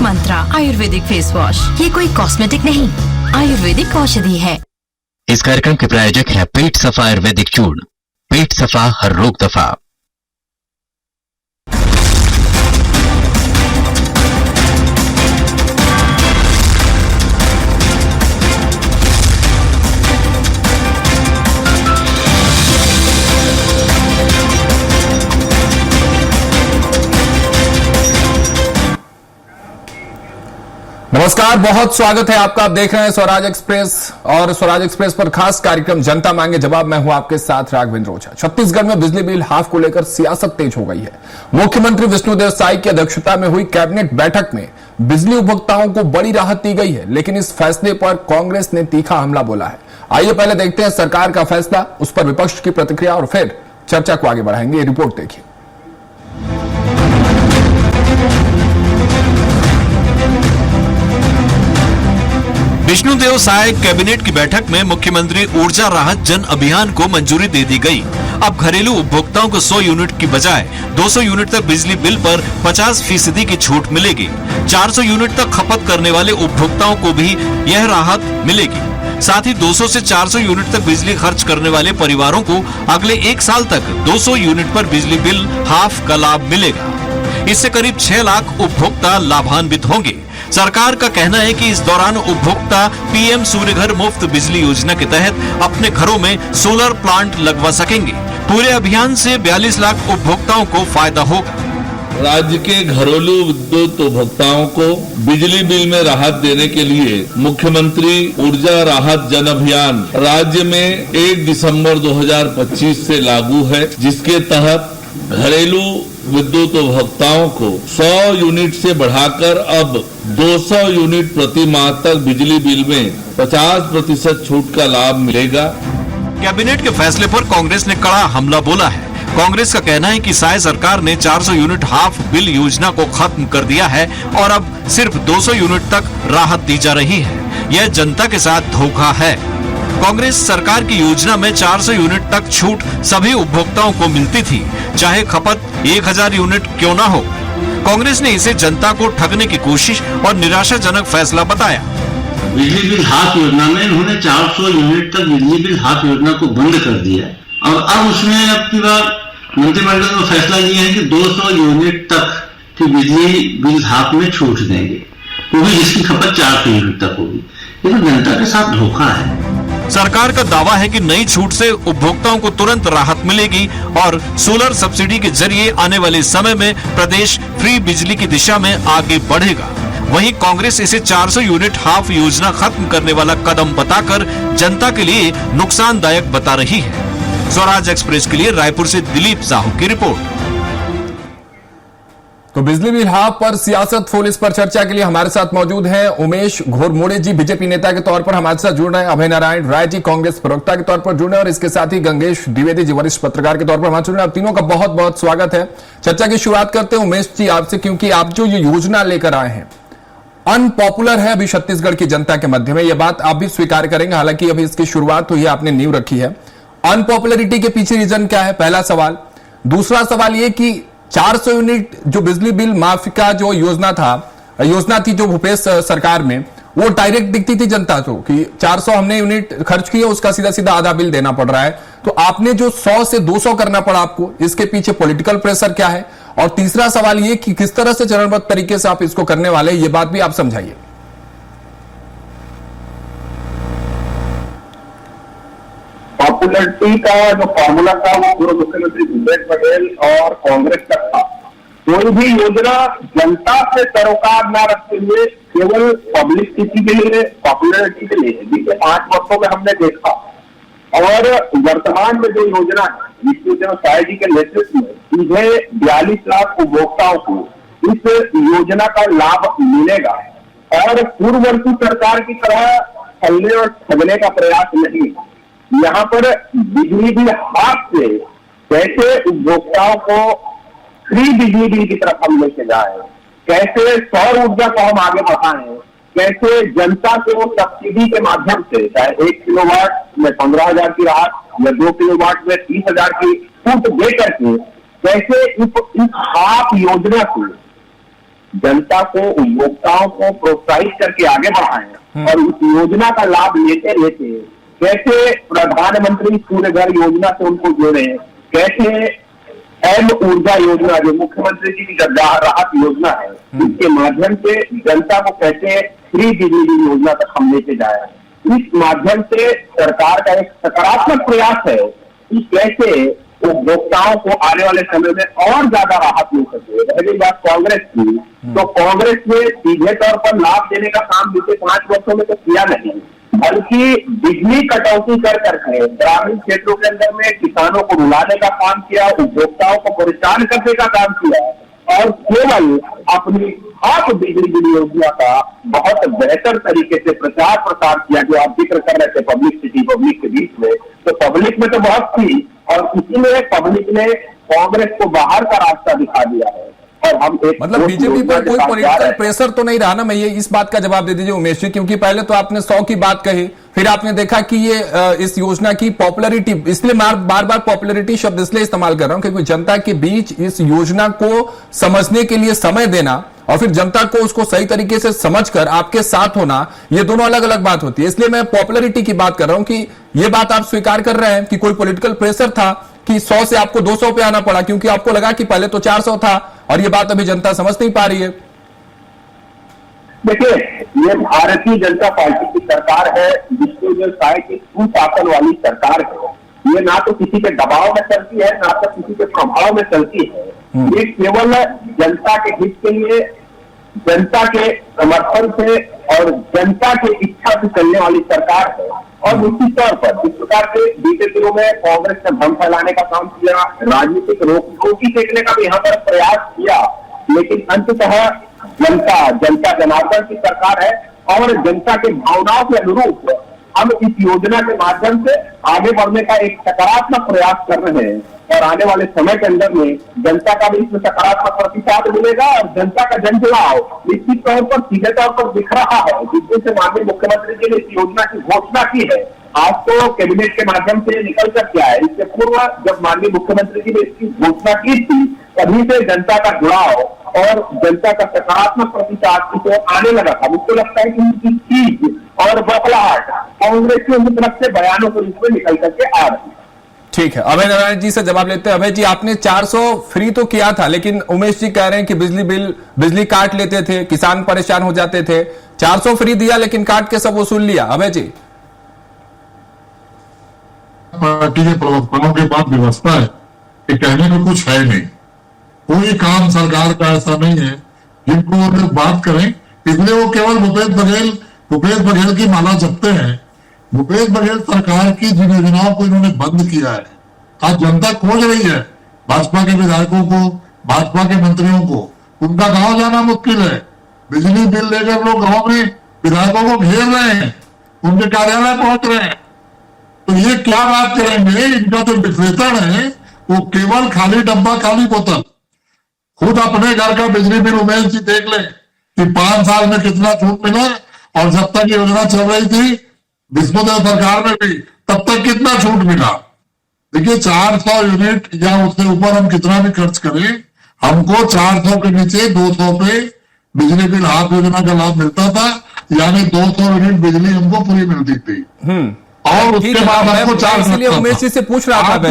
मंत्रा Ayurvedic face wash, ये कोई cosmetic नहीं, आयुर्वेदिक औषधि है। इस कार्यक्रम के प्रायोजक है पेट सफा आयुर्वेदिक चूर्ण। पेट सफा, हर रोग दफा। नमस्कार, बहुत स्वागत है आपका। आप देख रहे हैं स्वराज एक्सप्रेस और स्वराज एक्सप्रेस पर खास कार्यक्रम जनता मांगे जवाब। मैं हूं आपके साथ राघवेंद्र ओझा। छत्तीसगढ़ में बिजली बिल हाफ को लेकर सियासत तेज हो गई है। मुख्यमंत्री विष्णुदेव साय की अध्यक्षता में हुई कैबिनेट बैठक में बिजली उपभोक्ताओं को बड़ी राहत दी गई है, लेकिन इस फैसले पर कांग्रेस ने तीखा हमला बोला है। आइए पहले देखते हैं सरकार का फैसला, उस पर विपक्ष की प्रतिक्रिया और फिर चर्चा को आगे बढ़ाएंगे। रिपोर्ट देखिए। विष्णुदेव साय कैबिनेट की बैठक में मुख्यमंत्री ऊर्जा राहत जन अभियान को मंजूरी दे दी गई। अब घरेलू उपभोक्ताओं को 100 यूनिट की बजाय 200 यूनिट तक बिजली बिल पर 50% की छूट मिलेगी। 400 यूनिट तक खपत करने वाले उपभोक्ताओं को भी यह राहत मिलेगी। साथ ही 200 से 400 यूनिट तक बिजली खर्च करने वाले परिवारों को अगले 1 साल तक 200 यूनिट पर बिजली बिल हाफ का लाभ मिलेगा। इससे करीब 6 लाख उपभोक्ता लाभान्वित होंगे। सरकार का कहना है कि इस दौरान उपभोक्ता पीएम सूर्यघर मुफ्त बिजली योजना के तहत अपने घरों में सोलर प्लांट लगवा सकेंगे। पूरे अभियान से 42 लाख उपभोक्ताओं को फायदा होगा। राज्य के घरेलू विद्युत उपभोक्ताओं को बिजली बिल में राहत देने के लिए मुख्यमंत्री ऊर्जा राहत जन अभियान राज्य में 1 दिसंबर 2025 से लागू है, जिसके तहत घरेलू विद्युत उपभोक्ताओं को 100 यूनिट से बढ़ाकर अब 200 यूनिट प्रति माह तक बिजली बिल में 50% छूट का लाभ मिलेगा। कैबिनेट के फैसले पर कांग्रेस ने कड़ा हमला बोला है। कांग्रेस का कहना है कि साय सरकार ने 400 यूनिट हाफ बिल योजना को खत्म कर दिया है और अब सिर्फ 200 यूनिट तक राहत दी जा रही है। यह जनता के साथ धोखा है। कांग्रेस सरकार की योजना में 400 यूनिट तक छूट सभी उपभोक्ताओं को मिलती थी, चाहे खपत 1000 यूनिट क्यों ना हो। कांग्रेस ने इसे जनता को ठगने की कोशिश और निराशाजनक फैसला बताया। बिजली बिल हाफ योजना में इन्होंने 400 यूनिट तक बिजली बिल हाफ योजना को बंद कर दिया और अब उसमें अब की बार मंत्रिमंडल ने फैसला लिया है कि 200 यूनिट तक की बिजली बिल हाफ में छूट देंगे, वो भी जिसकी खपत 400 यूनिट तक होगी। ये तो जनता के साथ धोखा है। सरकार का दावा है कि नई छूट से उपभोक्ताओं को तुरंत राहत मिलेगी और सोलर सब्सिडी के जरिए आने वाले समय में प्रदेश फ्री बिजली की दिशा में आगे बढ़ेगा। वहीं कांग्रेस इसे 400 यूनिट हाफ योजना खत्म करने वाला कदम बताकर जनता के लिए नुकसानदायक बता रही है। स्वराज एक्सप्रेस के लिए रायपुर से दिलीप साहू की रिपोर्ट। तो बिजली बिल हाफ पर सियासत फुल, इस पर चर्चा के लिए हमारे साथ मौजूद हैं उमेश घोरमोड़े जी, बीजेपी नेता के तौर पर हमारे साथ जुड़ रहे हैं। अभय नारायण राय जी, कांग्रेस प्रवक्ता के तौर पर जुड़ रहे हैं और इसके साथ ही गंगेश द्विवेदी जी, वरिष्ठ पत्रकार के तौर पर हमारे जुड़ रहे हैं। आप तीनों का बहुत बहुत स्वागत है। चर्चा की शुरुआत करते हैं उमेश जी आपसे, क्योंकि आप जो ये योजना लेकर आए हैं अनपॉपुलर है अभी छत्तीसगढ़ की जनता के मध्य में, यह बात आप भी स्वीकार करेंगे। हालांकि अभी इसकी शुरुआत हुई है, आपने नींव रखी है। अनपॉपुलरिटी के पीछे रीजन क्या है, पहला सवाल। दूसरा सवाल यह कि 400 यूनिट जो बिजली बिल माफी का जो योजना थी जो भूपेश सरकार में, वो डायरेक्ट दिखती थी जनता को कि 400 हमने यूनिट खर्च किए, उसका सीधा सीधा आधा बिल देना पड़ रहा है। तो आपने जो 100 से 200 करना पड़ा आपको, इसके पीछे पॉलिटिकल प्रेशर क्या है? और तीसरा सवाल ये कि किस तरह से चरणबद्ध तरीके से आप इसको करने वाले हैं, ये बात भी आप समझाइए। पॉपुलरिटी का जो फॉर्मूला था वो पूर्व मुख्यमंत्री भूपेश बघेल और कांग्रेस का था। कोई भी योजना जनता से सरोकार न रखते हुए केवल पब्लिसिटी के लिए, पॉपुलरिटी के लिए बीते 5 वर्षों में हमने देखा। और वर्तमान में जो योजना है विष्णुदेव साय जी के नेतृत्व में सीधे 42 लाख उपभोक्ताओं को इस योजना का लाभ मिलेगा और पूर्ववर्ती सरकार की तरह छलने और ठगने का प्रयास नहीं। यहाँ पर बिजली बिल हाफ से कैसे उपभोक्ताओं को फ्री बिजली बिल की तरफ हम लेके जाए, कैसे सौर ऊर्जा को हम आगे बढ़ाएं, कैसे जनता को सब्सिडी के माध्यम से चाहे 1 किलोवाट में 15,000 की राहत या 2 किलोवाट में 30,000 की छूट दे करके कैसे इस हाफ योजना से जनता को, उपभोक्ताओं को प्रोत्साहित करके आगे बढ़ाएं और उस योजना का लाभ लेते लेते कैसे प्रधानमंत्री सूर्य घर योजना से उनको जोड़े, कैसे एम ऊर्जा योजना जो मुख्यमंत्री जी की राहत योजना है, इसके माध्यम से जनता को कैसे फ्री बिजली योजना तक हम लेके जाए। इस माध्यम से सरकार का एक सकारात्मक प्रयास है कि कैसे उपभोक्ताओं को आने वाले समय में और ज्यादा राहत मिल सके। रही बात कांग्रेस की, तो कांग्रेस ने सीधे तौर पर लाभ देने का काम बीते 5 वर्षों में तो किया नहीं, बल्कि बिजली कटौती कर करके ग्रामीण क्षेत्रों के अंदर में किसानों को रुलाने का काम किया, उपभोक्ताओं को परेशान करने का काम किया और केवल अपनी खास बिजली बिल योजना का बहुत बेहतर तरीके से प्रचार प्रसार किया, जो आप जिक्र कर रहे थे पब्लिसिटी पब्लिक के बीच में। तो पब्लिक में तो बहुत थी और इसीलिए पब्लिक ने कांग्रेस को बाहर का रास्ता दिखा दिया है। और हम एक मतलब बीजेपी पर कोई पॉलिटिकल प्रेशर तो नहीं रहा ना? मैं ये इस बात का जवाब दे दीजिए उमेश जी, क्योंकि पहले तो आपने 100 की बात कही, फिर आपने देखा कि ये इस योजना की पॉपुलैरिटी, इसलिए बार बार पॉपुलैरिटी शब्द इसलिए इस्तेमाल कर रहा हूं क्योंकि जनता के बीच इस योजना को समझने के लिए समय देना और फिर जनता को उसको सही तरीके से समझकर आपके साथ होना, ये दोनों अलग अलग बात होती है। इसलिए मैं पॉपुलैरिटी की बात कर रहा हूं कि ये बात आप स्वीकार कर रहे हैं कि कोई पॉलिटिकल प्रेशर था कि 100 से आपको 200 पे आना पड़ा, क्योंकि आपको लगा कि पहले तो 400 था और ये बात अभी जनता समझ नहीं पा रही है। देखिए, ये भारतीय जनता पार्टी की सरकार है, जिसको जो शायद की सुशासन वाली सरकार है। ये ना तो किसी के दबाव में चलती है, ना तो किसी के प्रभाव में चलती है। ये केवल जनता के हित के लिए, जनता के समर्थन से और जनता की इच्छा से चलने वाली सरकार है। और निश्चित तौर पर इस प्रकार से बीते दिनों में कांग्रेस ने भ्रम फैलाने का काम किया, राजनीतिक रोकी फेंकने का भी यहाँ पर प्रयास किया, लेकिन अंततः जनता जनार्दन की सरकार है और जनता के भावनाओं के अनुरूप हम इस योजना के माध्यम से आगे बढ़ने का एक सकारात्मक प्रयास कर रहे हैं और आने वाले समय के अंदर में जनता का भी इसमें सकारात्मक प्रतिसाद मिलेगा और जनता का जनजुड़ाव निश्चित तौर पर सीधे तौर पर दिख रहा है। जिस दिन से माननीय मुख्यमंत्री जी ने इस योजना की घोषणा की है, आज तो कैबिनेट के माध्यम से निकल कर क्या है, इससे पूर्व जब माननीय मुख्यमंत्री जी ने इसकी घोषणा की थी, तभी से जनता का जुड़ाव और जनता का सकारात्मक प्रतिसाद इसे आने लगा था। मुझको लगता है कि उनकी चीज और बौखलाहट कांग्रेस की तरफ से बयानों के रूप में निकल करके आ रही है। ठीक है, अभय नारायण जी से जवाब लेते हैं। अभय जी, आपने 400 फ्री तो किया था, लेकिन उमेश जी कह रहे हैं कि बिजली काट लेते थे, किसान परेशान हो जाते थे। 400 फ्री दिया लेकिन काट के सब वसूल लिया। अभय जी, पार्टी के प्रवक्ताओं के पास व्यवस्था है कि कहने को कुछ है नहीं, कोई काम सरकार का ऐसा नहीं है जिनको वो लोग बात करें, इसलिए वो केवल भूपेश बघेल की माला जपते हैं। भूपेश बघेल सरकार की जिन योजनाओं को इन्होंने बंद किया है, आज जनता खोज रही है भाजपा के विधायकों को, भाजपा के मंत्रियों को। उनका गांव जाना मुश्किल है, बिजली बिल लेकर लोग गांव में विधायकों को घेर रहे हैं, उनके कार्यालय पहुंच रहे हैं। तो ये क्या बात करेंगे? इनका जो विश्लेषण है वो केवल खाली डब्बा खाली बोतल। खुद अपने घर का बिजली बिल उमेश जी देख ले कि 5 साल में कितना छूट मिला और जब तक योजना चल रही थी विष्णुदेव सरकार में भी तब तक कितना छूट मिला। देखिए, 400 यूनिट या उससे ऊपर हम कितना भी खर्च करें, हमको 400 के नीचे 200 पे बिजली बिल हाफ योजना का लाभ मिलता था, यानी 200 यूनिट बिजली हमको पूरी मिलती थी। और उसके बाद आपको 400। इसलिए उमेश जी से पूछ रहा था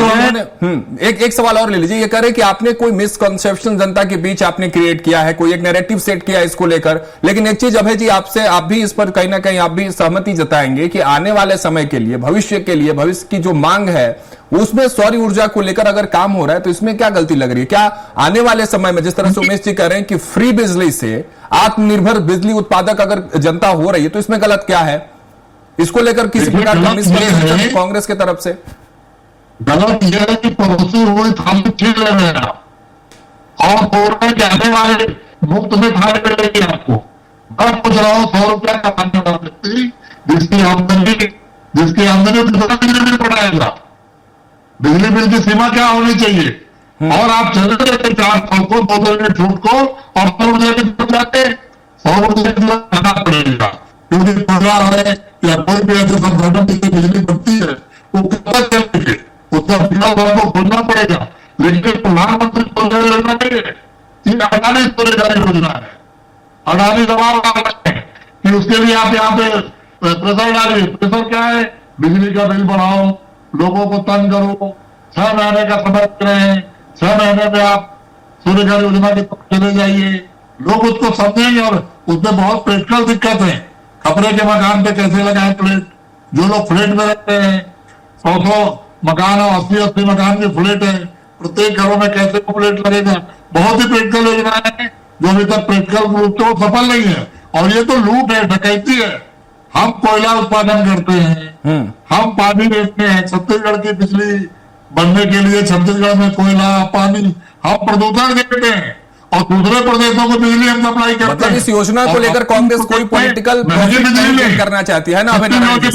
एक सवाल और ले लीजिए। ये कह रहे कि आपने कोई मिसकंसेप्शन जनता के बीच आपने क्रिएट किया है, कोई एक नैरेटिव सेट किया है इसको लेकर। लेकिन एक चीज अभय जी आपसे, आप भी इस पर कहीं ना कहीं आप भी सहमति जताएंगे कि आने वाले समय के लिए, भविष्य के लिए, भविष्य की जो मांग है उसमें सौर ऊर्जा को लेकर अगर काम हो रहा है तो इसमें क्या गलती लग रही है? क्या आने वाले समय में जिस तरह से उमेश जी कह रहे हैं कि फ्री बिजली से आत्मनिर्भर बिजली उत्पादक अगर जनता हो रही है तो इसमें गलत क्या है? इसको लेकर किसी प्रकार का मिसकंसेप्शन कांग्रेस की तरफ से? गलत यह है कि पड़ोसी हुए थाली ठीक ले रहे हैं और बोल रहे कि आने वाले मुफ्त में थाली मिलेगी आपको। मैं पूछ रहा हूँ 100 रुपया कमाने वाला व्यक्ति जिसकी आमदनी बिजली बिल बढ़ाएगा, बिजली बिल की सीमा क्या होनी चाहिए? और आप चले जाते 4 साल को 200 यूनिट छूट को और 100 रुपये की जाते 100 रुपये खाना पड़ेगा, क्योंकि परिवार है या कोई भी ऐसे संसाधन जिससे बिजली बनती है वो कितना चलेंगे, उसका बिना को खोलना पड़ेगा। लेकिन प्रधानमंत्री योजना नहीं है, ये अडानी योजना है। अडानी दबाव डाल रहे हैं कि उसके लिए आप यहाँ पे प्रेशर डालिए। प्रेशर क्या है? बिजली का बिल बढ़ाओ, लोगों को तंग करो, 6 महीने का समय दे रहे हैं, 6 महीने में आप सूर्य घर योजना के तहत चले जाइए। लोग उसको समझेंगे और उसमें बहुत प्रैक्टिकल दिक्कत है। खपरे के मकान पे कैसे लगाए प्लेट? जो लोग फ्लैट में रहते हैं, 100 मकान और 80 मकान के फ्लैट है, प्रत्येक घरों में कैसे प्लेट लगेगा? बहुत ही प्रैक्टिकल योजना है जो अभी तक प्रैक्टिकल रूप से सफल नहीं है। और ये तो लूट है, डकैती है। हम कोयला उत्पादन करते हैं, हम पानी बेचते हैं। छत्तीसगढ़ की बिजली बनने के लिए छत्तीसगढ़ में कोयला, पानी, हम प्रदूषण देते हैं और दूसरे प्रदेशों को बिजली हम सप्लाई करते मतलब हैं। इस योजना को लेकर कांग्रेस कोई पॉलिटिकल प्रॉफिट करना चाहती है ना अभय नारायण जी?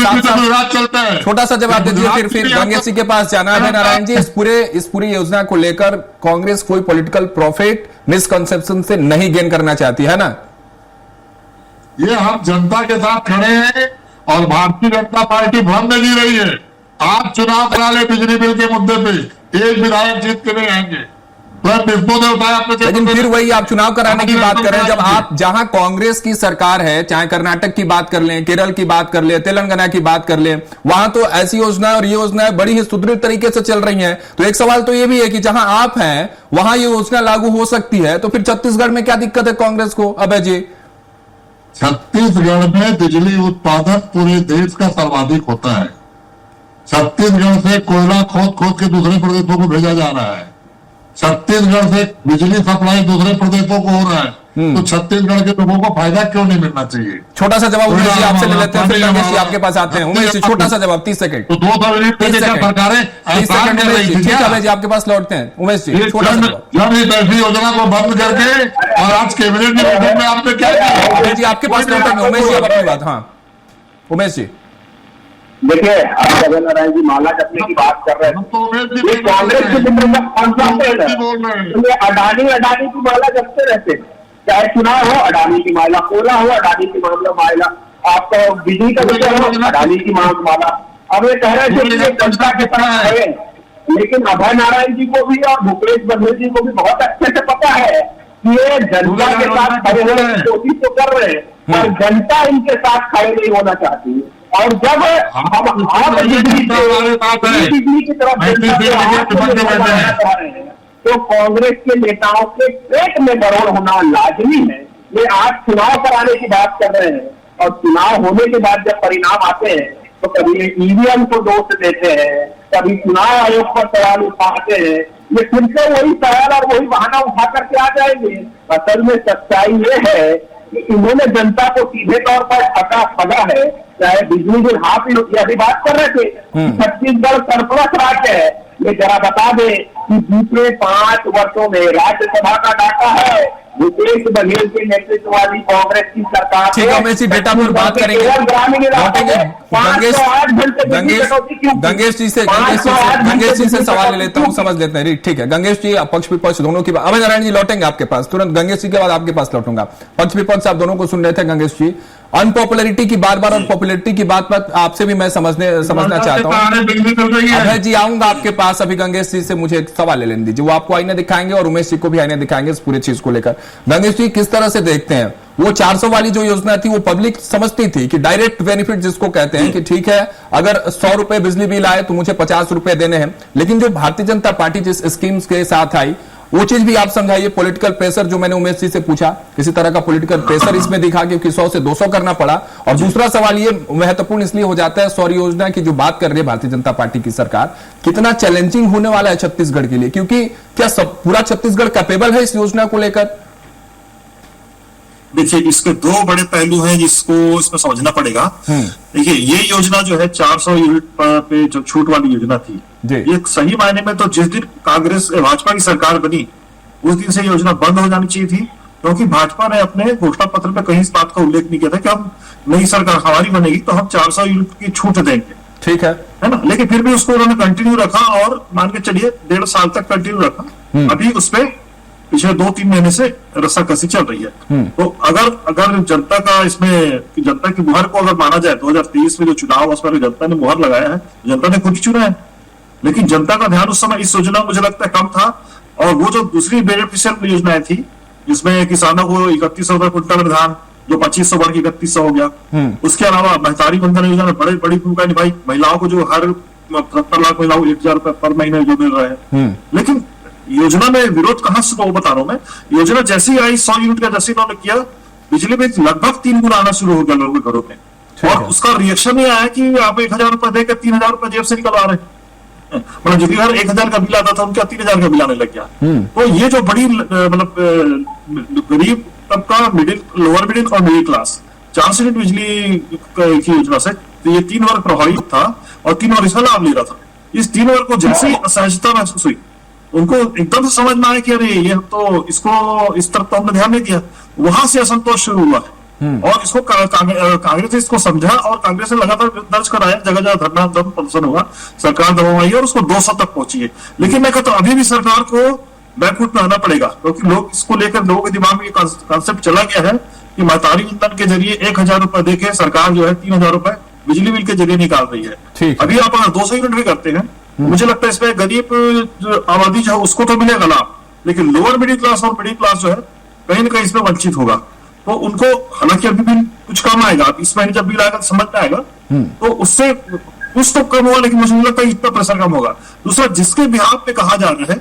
चलता है। छोटा सा जवाब दीजिए, फिर गंगेश जी के पास जाना। अभय नारायण जी, इस पूरी योजना को लेकर कांग्रेस कोई पॉलिटिकल प्रॉफिट मिसकंसेप्शन से नहीं गेन करना चाहती है ना? ये हम जनता के साथ खड़े हैं और भारतीय जनता पार्टी भ्रम में जी रही है। आप चुनाव करा ले बिजली बिल के मुद्दे पे, एक विधायक जीत के नहीं आएंगे। लेकिन फिर वही आप चुनाव कराने की बात कर रहे हैं, जब आप जहां कांग्रेस की सरकार है, चाहे कर्नाटक की बात कर लें, केरल की बात कर लें, तेलंगाना की बात कर लें, वहां तो ऐसी योजनाएं और ये योजनाएं बड़ी ही सुदृढ़ तरीके से चल रही हैं। तो एक सवाल तो ये भी है कि जहां आप हैं वहां ये योजना लागू हो सकती है, तो फिर छत्तीसगढ़ में क्या दिक्कत है कांग्रेस को? अभय जी, छत्तीसगढ़ में बिजली उत्पादन पूरे देश का सर्वाधिक होता है। छत्तीसगढ़ से कोयला खोद खोद के दूसरे प्रदेशों को भेजा जा रहा है। छत्तीसगढ़ से बिजली सप्लाई दूसरे प्रदेशों को हो रहा है। तो छत्तीसगढ़ के लोगों को फायदा क्यों नहीं मिलना चाहिए? छोटा सा जवाब उमेश जी आपसे ले लेते हैं, फिर गंगेश जी आपके पास आते हैं। उमेश जी, छोटा सा जवाब, 30 सेकंड। तो 2 सरकारें 30 सेकंड उमेश जी, ठीक है अभय जी आपके पास लौटते हैं। उमेश जी, छोटा सा जवाब। ऐसी योजना को बंद करके और आज कैबिनेट की मीटिंग में आपने क्या किया? उमेश जी आपके पास लौटेंगे। उमेश जी अब अपनी बात। हाँ उमेश जी, देखिए, अभय नारायण जी माला जपने की बात कर रहे हैं। ये कांग्रेस के मित्र ये अडानी की माला जपते रहते हैं। चाहे चुनाव हो, अडानी की माला, कोला हो, अडानी की माला, आपका बिजली का विषय हो, अडानी की माला। अब ये कह रहे थे कि जनता के साथ है, लेकिन अभय नारायण जी को भी और भूपेश बघेल जी को भी बहुत अच्छे से पता है कि ये जनता के साथ खड़े होने की कोशिश तो कर रहे हैं, पर जनता इनके साथ खड़े नहीं होना चाहती है। और जब हम बिजली की तरफ तो कांग्रेस के नेताओं के पेट में मरोड़ होना लाजमी है। ये आज चुनाव कराने की बात कर रहे हैं और चुनाव होने के बाद जब परिणाम आते हैं तो कभी ईवीएम को दोष देते हैं, कभी चुनाव आयोग पर सवाल उठाते हैं। ये फिर से वही सवाल और वही बहाना उठा करके आ जाएंगे। असल में सच्चाई ये है कि इन्होंने जनता को सीधे तौर पर ठगा है। चाहे बिजली बिल हाथ अभी बात कर रहे थे, छत्तीसगढ़ सरप्लस राज्य है। ये जरा बता दे कि बीते 5 वर्षों में राज्यसभा का डाटा है, भूपेश बघेल के नेतृत्व वाली कांग्रेस की सरकार, ठीक है उमेश जी, डेटा पर बात करेंगे, गंगेश जी से सवाल ले लेता हूँ, समझ लेते हैं। ठीक है गंगेश जी, पक्ष विपक्ष दोनों की बात। अभय नारायण जी लौटेंगे आपके पास तुरंत, गंगेश जी के बाद आपके पास लौटूंगा। पक्ष विपक्ष आप दोनों को सुन रहे थे। गंगेश जी, अनपॉपुलरिटी की बार बार और पॉपुलरिटी की बात पर आपसे भी मैं समझना चाहता हूँ। अभय जी आऊंगा आपके पास, अभी गंगेश जी से मुझे एक सवाल ले लेने दीजिए, वो आपको आईने दिखाएंगे और उमेश जी को भी आईने दिखाएंगे इस पूरी चीज को लेकर। गंगेश जी, किस तरह से देखते हैं वो 400 वाली जो योजना थी, वो पब्लिक समझती थी कि डायरेक्ट बेनिफिट जिसको कहते हैं कि ठीक है अगर 100 रुपए बिजली बिल आए तो मुझे 50 रुपए देने हैं, लेकिन जो भारतीय जनता पार्टी जिस स्कीम्स के साथ आई वो चीज भी आप समझाइए। पॉलिटिकल प्रेशर जो मैंने उमेश जी से पूछा, किसी तरह का पॉलिटिकल प्रेशर इसमें दिखा क्योंकि 100 से 200 करना पड़ा। और दूसरा सवाल ये महत्वपूर्ण इसलिए हो जाता है, सौर योजना की जो बात कर रही है भारतीय जनता पार्टी की सरकार, कितना चैलेंजिंग होने वाला है छत्तीसगढ़ के लिए, क्योंकि क्या सब पूरा छत्तीसगढ़ कैपेबल है इस योजना को लेकर? देखिए, इसके 2 बड़े पहलू हैं जिसको इसमें समझना पड़ेगा। देखिए, ये योजना जो है 400 यूनिट पे जो छूट वाली योजना थी, ये सही मायने में तो जिस दिन कांग्रेस भाजपा की सरकार बनी उस दिन से योजना बंद हो जानी चाहिए थी, क्योंकि भाजपा ने अपने घोषणा पत्र में कहीं इस बात का उल्लेख नहीं किया था कि हम नई सरकार हमारी बनेगी तो हम 400 यूनिट की छूट देंगे। ठीक है ना, लेकिन फिर भी उसको उन्होंने कंटिन्यू रखा और मान के चलिए 1.5 साल तक कंटिन्यू रखा। अभी उसपे पिछले 2-3 महीने से रस्साकसी चल रही है। तो अगर जनता का इसमें जनता की मुहर को अगर माना जाए, 2023 में जो चुनाव उसमें जनता ने मुहर लगाया है, जनता ने खुद चुना है, लेकिन जनता का ध्यान उस समय इस योजना मुझे लगता है कम था। और वो जो दूसरी बेनिफिशियल योजनाएं थी जिसमें किसानों को 3100 रुपए क्विंटल धान, जो 2500 बढ़ के 3100 हो गया। उसके अलावा महतारी बंधन योजना में बड़ी भूमिका निभाई, महिलाओं को जो हर 70 लाख महिलाओं को 1000 रुपए पर महीने जो मिल रहे हैं। लेकिन योजना में विरोध कहां से, बता रहा हूं मैं, योजना जैसी आई 100 यूनिट का जैसे इन्होंने किया, बिजली बिल लगभग 3 गुना आना शुरू हो गया लोगों के घरों में, और उसका रिएक्शन ये आया कि आप 1000 रुपए देकर 3000 रुपए जेब से निकलवा रहे हैं। मतलब जिनके घर 1000 का बिल आता था उनका 3000 का बिल आने लग गया। तो ये जो बड़ी मतलब गरीब तबका, लोअर मिडिल और मिडिल क्लास 400 यूनिट बिजली की योजना से, तो ये 3 वर्ग प्रभावित था और 3 वर्ग इसका लाभ ले रहा था। इस 3 वर्ग को जैसे ही असहजता महसूस हुई, उनको एकदम से समझ में आया कि अरे ये तो इसको इस तरफ तो हमने ध्यान नहीं दिया, वहां से असंतोष शुरू हुआ है। और इसको कांग्रेस ने इसको समझा और कांग्रेस ने लगातार दर्ज कराया, जगह जगह धरना प्रदर्शन हुआ, सरकार दबाई और उसको 200 तक पहुंची है। लेकिन मैं कहता हूं अभी भी सरकार को बैकफुट में आना पड़ेगा, क्योंकि लोग इसको लेकर, लोगों के दिमाग में कॉन्सेप्ट चला गया है कि महतारी बंधन के जरिए 1000 रुपए देके सरकार जो है 3000 रुपए बिजली बिल के जरिए निकाल रही है। अभी आप अगर 200 यूनिट भी करते हैं, मुझे लगता है इसमें गरीब आबादी जो है उसको तो मिलेगा लाभ, लेकिन लोअर मिडिल क्लास और मिडिल क्लास जो है कहीं ना कहीं इसमें वंचित होगा। तो उनको हालांकि अभी भी कुछ कम आएगा, इस महीने जब बिल आएगा तो समझ में आएगा, तो उससे कुछ तो कम होगा, लेकिन मुझे नहीं लगता इतना प्रेशर कम होगा। दूसरा, जिसके बिहार पे कहा जा रहा है,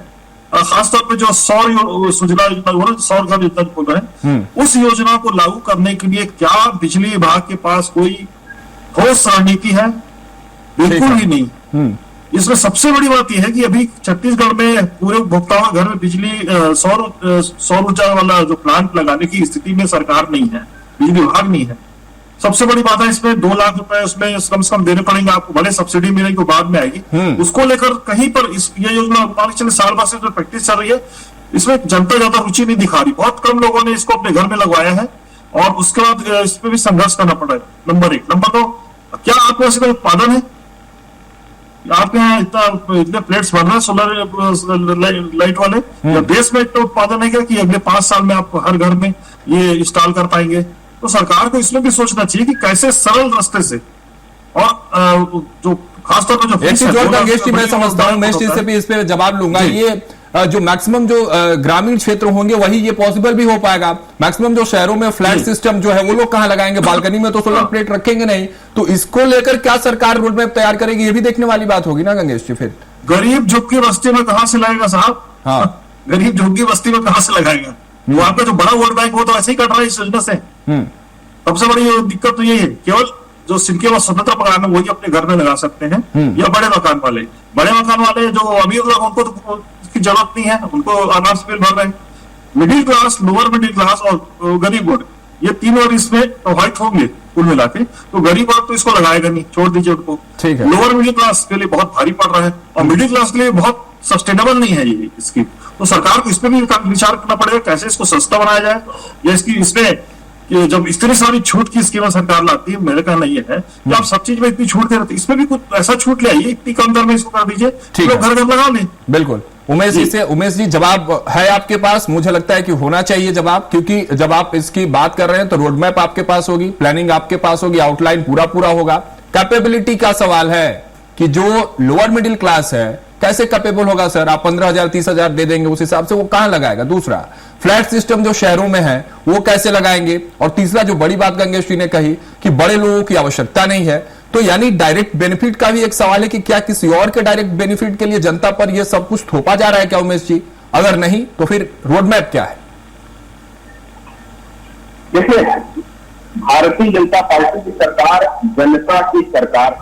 खासतौर पे जो सौर सुजला योजना, सौर घर योजना बोल रहे हैं, उस योजना को लागू करने के लिए क्या बिजली विभाग के पास कोई ठोस रणनीति है? बिल्कुल ही नहीं। इसमें सबसे बड़ी बात यह है कि अभी छत्तीसगढ़ में पूरे उपभोक्ताओं घर में बिजली सौर ऊर्जा वाला जो प्लांट लगाने की स्थिति में सरकार नहीं है, बिजली विभाग नहीं है। सबसे बड़ी बात है इसमें 2 लाख रुपए उसमें कम से कम देने पड़ेंगे आपको, भले सब्सिडी मिलेगी तो बाद में आएगी। उसको लेकर कहीं पर ये योजना मान चले साल भर से जो प्रैक्टिस चल रही है, इसमें जनता ज्यादा रुचि नहीं दिखा रही। बहुत कम लोगों ने इसको अपने घर में लगवाया है और उसके बाद इसमें भी संघर्ष करना पड़ा है। नंबर 1। नंबर 2, क्या आपके पास उत्पादन है? आपके यहाँ इतने प्लेट्स बन रहे हैं सोलर लाइट वाले, या देश में इतना उत्पादन है क्या कि अगले 5 साल में आप हर घर में ये इंस्टॉल कर पाएंगे? तो सरकार को इसमें भी सोचना चाहिए कि कैसे सरल रास्ते से, और जो खासतौर पर जो मैं समझता हूँ, मैं इस चीज से भी इस पे जवाब लूंगा। ये जो मैक्सिमम जो ग्रामीण क्षेत्र होंगे वही ये पॉसिबल भी हो पाएगा। मैक्सिमम जो शहरों में फ्लैट सिस्टम जो है वो लोग कहां लगाएंगे? बालकनी में तो सोलर प्लेट रखेंगे नहीं। तो इसको लेकर क्या सरकार रोड मैप तैयार करेगी, ये भी देखने वाली बात होगी ना गंगेश जी। फिर गरीब झुग्गी बस्ती में कहां से लगाएगा साहब? हाँ, गरीब झुग्गी बस्ती में कहां से लगाएगा? वहां पे जो बड़ा वोट बैंक हो तो ऐसे ही कट रहा है इस योजना से। सबसे बड़ी दिक्कत तो ये है, केवल जो जिनके पास स्वतंत्र मकान है वही अपने घर में लगा सकते हैं, या बड़े मकान वाले जो अमीर लोग उनको तो की जरूरत नहीं है, उनको आराम से बिल भर रहे हैं। Middle class, lower middle class और गरीब वर्ग, ये 3 वर्ग इसमें प्रभावित होंगे कुल मिला के। तो गरीब वर्ग तो इसको लगाएगा नहीं, छोड़ दीजिए उनको। लोअर मिडिल क्लास के लिए बहुत भारी पड़ रहा है और मिडिल क्लास के लिए बहुत सस्टेनेबल नहीं है ये स्कीम। तो सरकार को इसमें भी विचार करना पड़ेगा कैसे इसको सस्ता बनाया जाए, या इसकी इसमें कि जब इतनी सारी छूट की स्कीम सरकार लाती है, मेरे कहना ये है कि आप सब चीज में इतनी छूट दे रहे थे, इसमें भी कुछ ऐसा छूट ले आइए, इतनी कम दर में इसको कर दीजिए, लोग घर घर लगा लें। बिल्कुल। उमेश जी जवाब है आपके पास? मुझे लगता है कि होना चाहिए जवाब, क्योंकि जब आप इसकी बात कर रहे हैं तो रोड मैप आपके पास होगी, प्लानिंग आपके पास होगी, आउटलाइन पूरा होगा। कैपेबिलिटी का सवाल है कि जो लोअर मिडिल क्लास है कैसे कैपेबल होगा सर? आप 15,000 30,000 दे देंगे, उस हिसाब से वो कहां लगाएगा? दूसरा, फ्लैट सिस्टम जो शहरों में है वो कैसे लगाएंगे? और तीसरा, जो बड़ी बात गंगेश जी ने कही कि बड़े लोगों की आवश्यकता नहीं है, तो यानी डायरेक्ट बेनिफिट का भी एक सवाल है कि क्या किसी और के डायरेक्ट बेनिफिट के लिए जनता पर यह सब कुछ थोपा जा रहा है क्या उमेश जी? अगर नहीं तो फिर रोड मैप क्या है? देखिए, भारतीय जनता पार्टी की सरकार जनता की सरकार,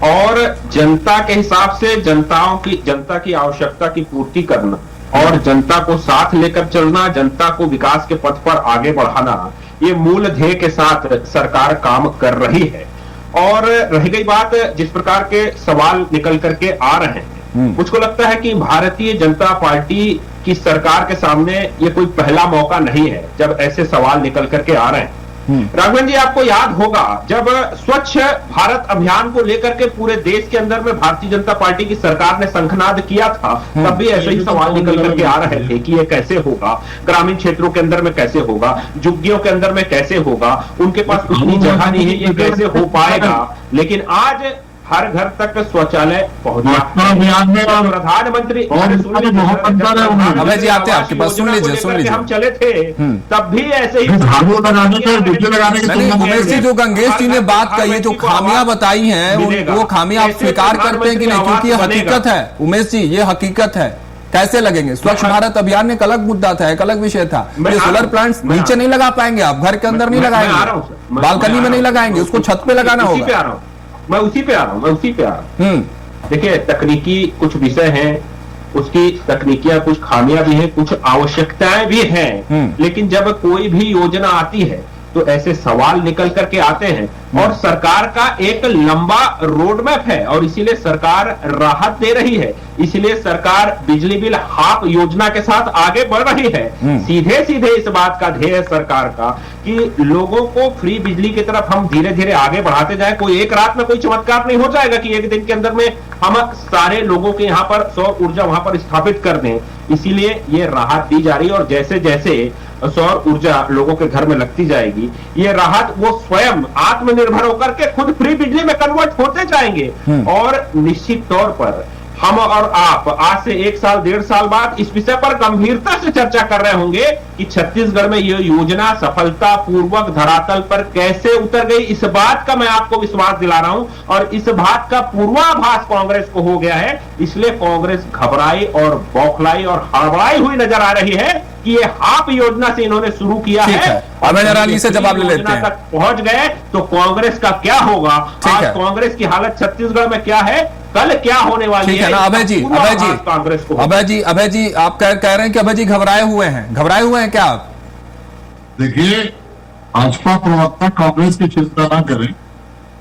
और जनता के हिसाब से जनता की आवश्यकता की पूर्ति करना और जनता को साथ लेकर चलना, जनता को विकास के पथ पर आगे बढ़ाना, ये मूल ध्येय के साथ सरकार काम कर रही है। और रह गई बात जिस प्रकार के सवाल निकल करके आ रहे हैं, मुझको लगता है कि भारतीय जनता पार्टी की सरकार के सामने ये कोई पहला मौका नहीं है जब ऐसे सवाल निकल करके आ रहे हैं। राघवन जी, आपको याद होगा जब स्वच्छ भारत अभियान को लेकर के पूरे देश के अंदर में भारतीय जनता पार्टी की सरकार ने शंखनाद किया था, तब भी ऐसे ही सवाल निकल करके आ रहे थे कि ये कैसे होगा, ग्रामीण क्षेत्रों के अंदर में कैसे होगा, झुग्गियों के अंदर में कैसे होगा, उनके पास इतनी जगह नहीं है, ये कैसे हो पाएगा। लेकिन आज हर घर तक शौचालय पहुंचा। अभियान में प्रधानमंत्री अभय जी आते हैं आपके पास, सुन लीजिए हम चले थे तब भी ऐसे ही झाड़ू लगाने के, बिजली लगाने के। उमेश जी, जो गंगेश जी ने बात कही है, जो खामियां बताई हैं, वो खामियां आप स्वीकार करते हैं कि नहीं? क्योंकि ये हकीकत है उमेश जी, ये हकीकत है। कैसे लगेंगे? स्वच्छ भारत अभियान में एक अलग मुद्दा था, एक अलग विषय था। ये सोलर प्लांट्स नीचे नहीं लगा पाएंगे आप, घर के अंदर नहीं लगाएंगे, बालकनी में नहीं लगाएंगे, उसको छत पे लगाना होगा। मैं उसी पे आ रहा हूँ। देखिए, तकनीकी कुछ विषय हैं, उसकी तकनीकियां कुछ खामियां भी हैं, कुछ आवश्यकताएं भी हैं, लेकिन जब कोई भी योजना आती है तो ऐसे सवाल निकल करके आते हैं और सरकार का एक लंबा रोड मैप है और इसीलिए सरकार राहत दे रही है। इसलिए सरकार बिजली बिल हाफ योजना के साथ आगे बढ़ रही है। सीधे सीधे इस बात का ध्येय है सरकार का कि लोगों को फ्री बिजली की तरफ हम धीरे धीरे आगे बढ़ाते जाएं। कोई एक रात में कोई चमत्कार नहीं हो जाएगा कि एक दिन के अंदर में हम सारे लोगों के यहाँ पर सौर ऊर्जा वहां पर स्थापित कर दें। इसीलिए ये राहत दी जा रही है और जैसे जैसे सौर ऊर्जा लोगों के घर में लगती जाएगी, ये राहत वो स्वयं आत्मनिर्भर होकर के खुद फ्री बिजली में कन्वर्ट होते जाएंगे। और निश्चित तौर पर हम और आप आज से 1 साल 1.5 साल बाद इस विषय पर गंभीरता से चर्चा कर रहे होंगे कि छत्तीसगढ़ में ये योजना सफलता पूर्वक धरातल पर कैसे उतर गई। इस बात का मैं आपको विश्वास दिला रहा हूं और इस बात का पूर्वाभास कांग्रेस को हो गया है। इसलिए कांग्रेस घबराई और बौखलाई और हड़बड़ाई हुई नजर आ रही है कि ये हाफ योजना से इन्होंने शुरू किया है। अभय नारायण से जवाब ले लेते हैं। तक पहुंच गए तो कांग्रेस का क्या होगा? आज कांग्रेस की हालत छत्तीसगढ़ में क्या है, कल क्या होने वाली है? अभय जी, अभय जी आप कह रहे हैं कि अभय जी घबराए हुए हैं क्या आप? देखिए, भाजपा प्रवक्ता कांग्रेस की चिंता ना करें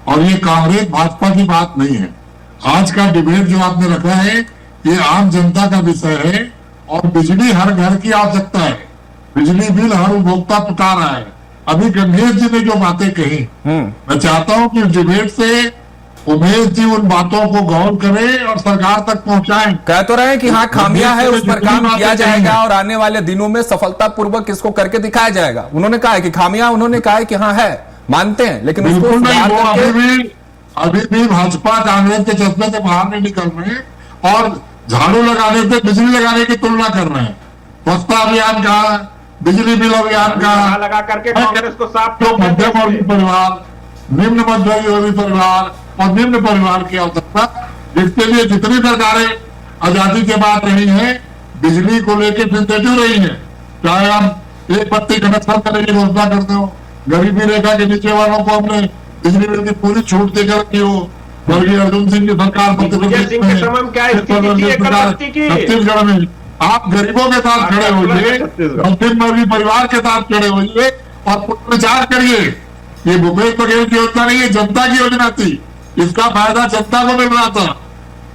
और ये कांग्रेस भाजपा की बात नहीं है। आज का डिबेट जो आपने रखा है ये आम जनता का विषय है और बिजली हर घर की आवश्यकता है। बिजली बिल हर उपभोक्ता चुका रहा है। अभी गंगेश जी ने जो बातें कही, मैं चाहता हूं कि डिबेट से उमेश जी उन बातों को गौर करें और सरकार तक पहुंचाएं। कह तो रहे हैं कि हाँ खामियां है, उस पर काम किया जाएगा और आने वाले दिनों में सफलतापूर्वक इसको करके दिखाया जाएगा। उन्होंने कहा है कि खामियां, उन्होंने कहा है कि हाँ है, मानते हैं, लेकिन बिल्कुल नहीं, वो अभी भी भाजपा कांग्रेस के चश्मे से बाहर नहीं निकल रहे और झाड़ू लगाने से बिजली लगाने की तुलना कर रहे हैं। स्वच्छता अभियान कहा, बिजली बिल अभियान कहा, लगा करके कांग्रेस को साफ तो मध्यम वर्गीय परिवार, निम्न मध्यवर्गीय परिवार और निम्न परिवार की आवश्यकता, जिसके लिए जितनी सरकारें आजादी के बाद रही हैं बिजली को लेकर चिंतित रही हैं। चाहे आप एक बत्ती कनेक्शन करने की घोषणा करते हो, गरीबी रेखा के नीचे वालों को हमने बिजली बिल की पूरी छूट देकर रखी हो, वर्गीय अर्जुन सिंह की सरकार छत्तीसगढ़ में आप गरीबों के साथ खड़े होइए, मध्यम वर्गीय परिवार के साथ खड़े होइए और विचार करिए। ये भूपेश बघेल की योजना नहीं है, जनता की योजना थी। इसका फायदा जनता को मिल रहा था।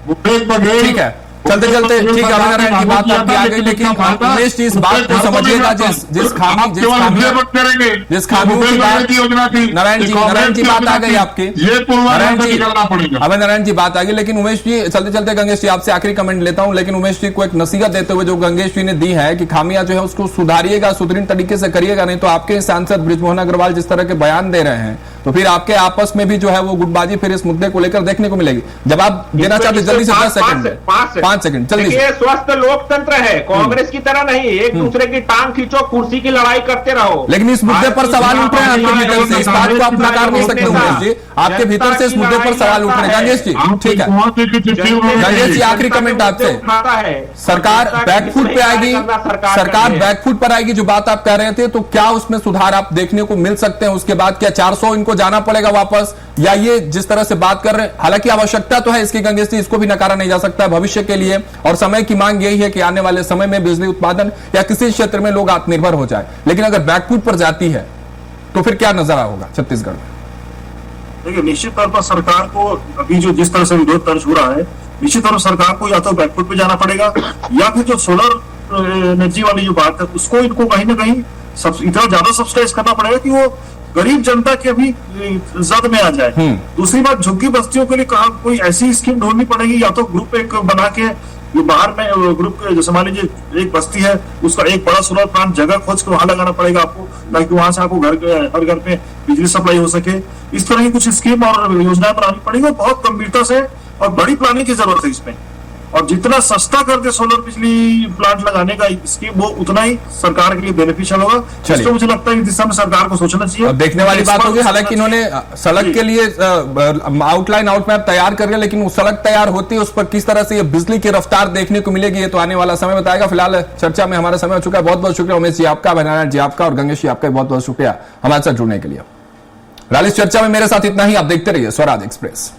भूपेश बघेल ठीक है, चलते चलते ठीक है, अभय की बात आपकी आ गई, लेकिन उमेश जी इस बात को समझिएगा, जिस खामी की बात नारायण जी बात आ गई आपकी, अभय नारायण जी बात आ गई। लेकिन उमेश जी चलते चलते गंगेश जी आपसे आखिरी कमेंट लेता हूं, लेकिन उमेश जी को एक नसीहत देते हुए जो गंगेश जी ने दी है कि खामियां जो है उसको सुधारिएगा, सुदृढ़ तरीके से करिएगा, नहीं तो आपके सांसद बृजमोहन अग्रवाल जिस तरह के बयान दे रहे हैं तो फिर आपके आपस में भी जो है वो गुटबाजी फिर इस मुद्दे को लेकर देखने को मिलेगी। जवाब देना चाहते जल्दी से 10 सेकंड 5 सेकंड जल्दी। ये स्वस्थ लोकतंत्र है, कांग्रेस की तरह नहीं एक दूसरे की टांग खींचो, कुर्सी की लड़ाई करते रहो। लेकिन इस मुद्दे पर सवाल उठ रहे हैं आपके भीतर से, इस बात को आप नकार नहीं सकते उमेश जी, आपके भीतर से इस मुद्दे पर सवाल उठ रहे हैं। गंगेश जी ठीक है, गंगेश जी आखिरी कमेंट आपसे। सरकार बैकफुट पे आएगी, सरकार बैकफुट पर आएगी, जो बात आप कह रहे थे, तो क्या उसमें सुधार आप देखने को मिल सकते हैं? उसके बाद क्या 400 इनको जाना पड़ेगा वापस, या ये जिस तरह से बात कर रहे हैं, हालांकि आवश्यकता तो है इसकी गंगेश जी, इसको भी नकारा नहीं जा सकता है भविष्य के लिए, और समय की मांग यही है कि आने वाले समय में बिजली उत्पादन या किसी क्षेत्र में लोग आत्मनिर्भर हो जाए। लेकिन अगर बैकफुट पर जाती है तो फिर क्या नजर होगा छत्तीसगढ़ में? देखिए, निश्चित तौर पर सरकार को अभी जो जिस तरह से विरोध दर्ज हो रहा है, निश्चित तौर पर सरकार को या तो बैकफुट पे जाना पड़ेगा या फिर जो सोलर एनर्जी वाली जो बात है उसको इनको कहीं ना कहीं इतना ज्यादा सब्सिडाइज करना पड़ेगा कि वो गरीब जनता के भी जद में आ जाए। दूसरी बात, झुग्गी बस्तियों के लिए कोई ऐसी स्कीम ढूंढनी पड़ेगी, या तो ग्रुप एक बना के ये बाहर में ग्रुप जैसे मान लीजिए एक बस्ती है, उसका एक बड़ा सोलर प्लांट जगह खोज के वहां लगाना पड़ेगा आपको, ताकि वहां से आपको हर घर पे बिजली सप्लाई हो सके। इस तरह की कुछ स्कीम और योजनाएं बनानी पड़ेगी, बहुत गंभीरता से और बड़ी प्लानिंग की जरूरत है इसमें। और जितना सस्ता कर दे सोलर बिजली प्लांट लगाने का स्कीम, वो उतना ही सरकार के लिए बेनिफिशियल होगा। इसलिए मुझे लगता है कि दिशा में सरकार को सोचना चाहिए। देखने वाली बात होगी, हालांकि इन्होंने सड़क के लिए आउटलाइन आउटमैप तैयार कर लिया, लेकिन वो सड़क तैयार होती है उस पर किस तरह से ये बिजली की रफ्तार देखने को मिलेगी, ये तो आने वाला समय बताएगा। फिलहाल चर्चा में हमारा समय हो चुका है। बहुत बहुत शुक्रिया उमेश जी आपका, अभयनारायण जी आपका और गंगेश जी आपका बहुत बहुत शुक्रिया हमारे साथ जुड़ने के लिए। रैली चर्चा में मेरे साथ इतना ही। आप देखते रहिए स्वराज एक्सप्रेस।